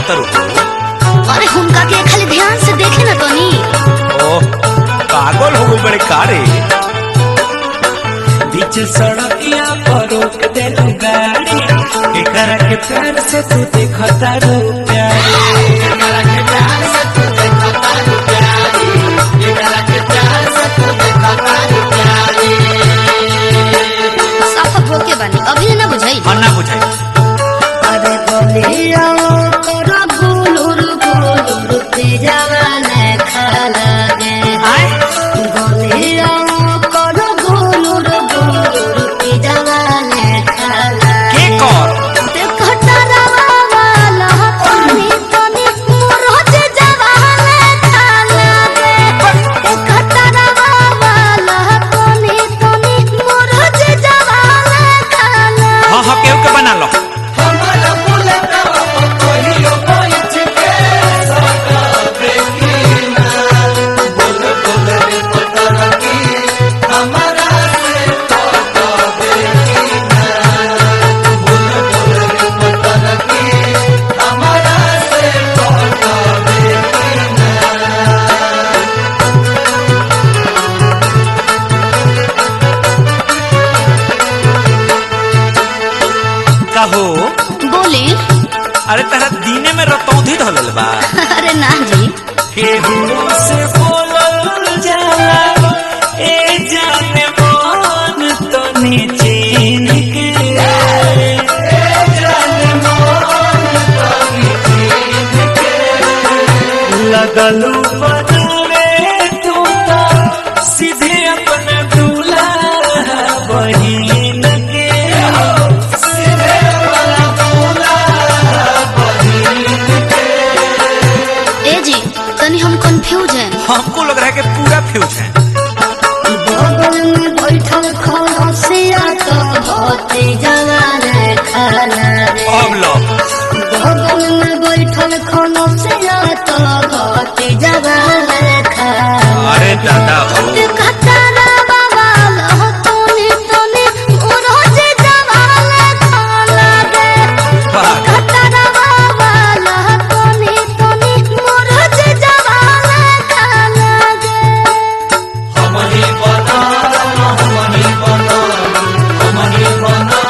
आवतर हो। अरे हुनका के खाली ध्यान से देखे ना तनी। ओह पागल हो गई बड़े कारे। बीच सड़किया पर रोक दे तू गाड़ी, एकरा के प्यार से तू देखता रो प्यारी, एकरा के प्यार से तू देखता रो प्यारी, एकरा के प्यार से तू देखता रो प्यारी। साफ भोके बानी अभी ना बुझाई। हाँ ना बुझाई। अरे बोलिया तोरा गुलुर गुलुर पे जवाने खाला गे। बोलिया तोरा गुलुर गुलुर पे जवाने खाला के कर ते खटरा वाला तनी तनी मोरज जवाने खाला गे। ते खटरा वाला तनी तनी मोरज जवाने खाला। हाँ हाँ केहू के बना लो। कहो बोली। अरे तेरा दीने में रतौधी धलल बा। अरे ना जी केहू से बोलल जाला ए जाने मन तनी चीन के, ए जाने मन तनी चीन के। लगलू बनावे तू तो सीधे अपना दूल्हा बहिन के, सीधे अपना दूल्हा बहिन के। ए जी तनी हम कंफ्यूज हैं। हमको लग रहा है कि पूरा फ्यूज है। बगल में बैठल खलसिया तो होते जवाने खाला रे। अब लो बगल में बैठल खलसिया तो होते जवाने खाला। अरे दादा हो ते खतरा वाला तनी तनी मोरज जवाने खाला रे। वाह। खतरा वाला तनी तनी मोरज जवाने खाला रे। हमनी बना हमनी बना हमनी बना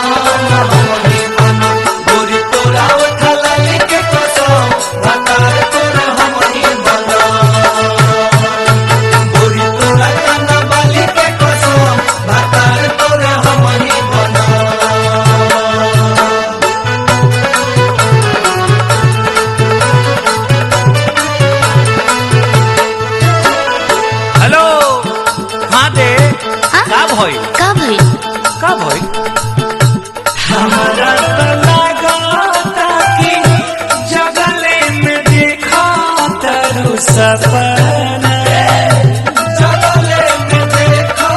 हमनी बना, गोरी तोरा उठला लेके कसम भतार तोरा हमनी बना, गोरी तोरा काना बाली के कसम भतार तोरा हमनी बना। हेलो हाँ दे हाँ? का भई का भई? का भई। हमारा तो लागता कि जगले में देखा तारू सपना, जगले में देखा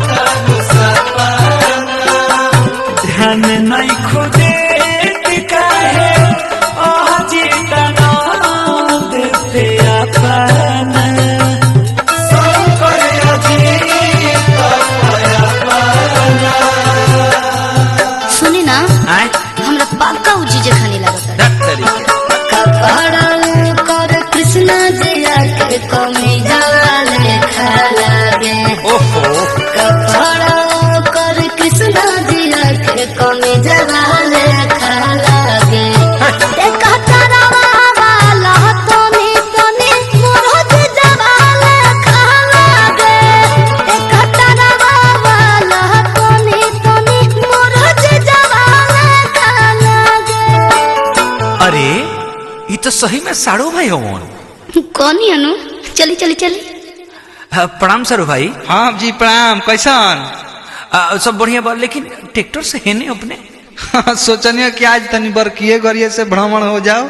तारू सपना। ध्यान नहीं खुदे काहे अजीता ना देते अपना, संकर अजीत अपना। सुनी ना आए हमरा पक्का उ चीज खाने लागत। धत तरीके कपड़ा कर कृष्ण जिया के कमी जवाने खाला गे। ओहो कपड़ा कर कृष्ण जिया के कमी जवाने खाला गे। एक खतरा वाला तनी तनी मोरज जवाने खाला गे। एक खतरा वाला तनी तनी मोरज जवाने खाला गे। अरे ये तो सही में साड़ू भाई हो। कौन ही अनु? चली चली चली। प्रणाम सरू भाई। हाँ जी प्रणाम। कैसन? सब बढ़िया बा लेकिन ट्रैक्टर से है नहीं अपने। सोचनियो कि आज तनी बरकिए गरिए से भ्रमण हो जाओ।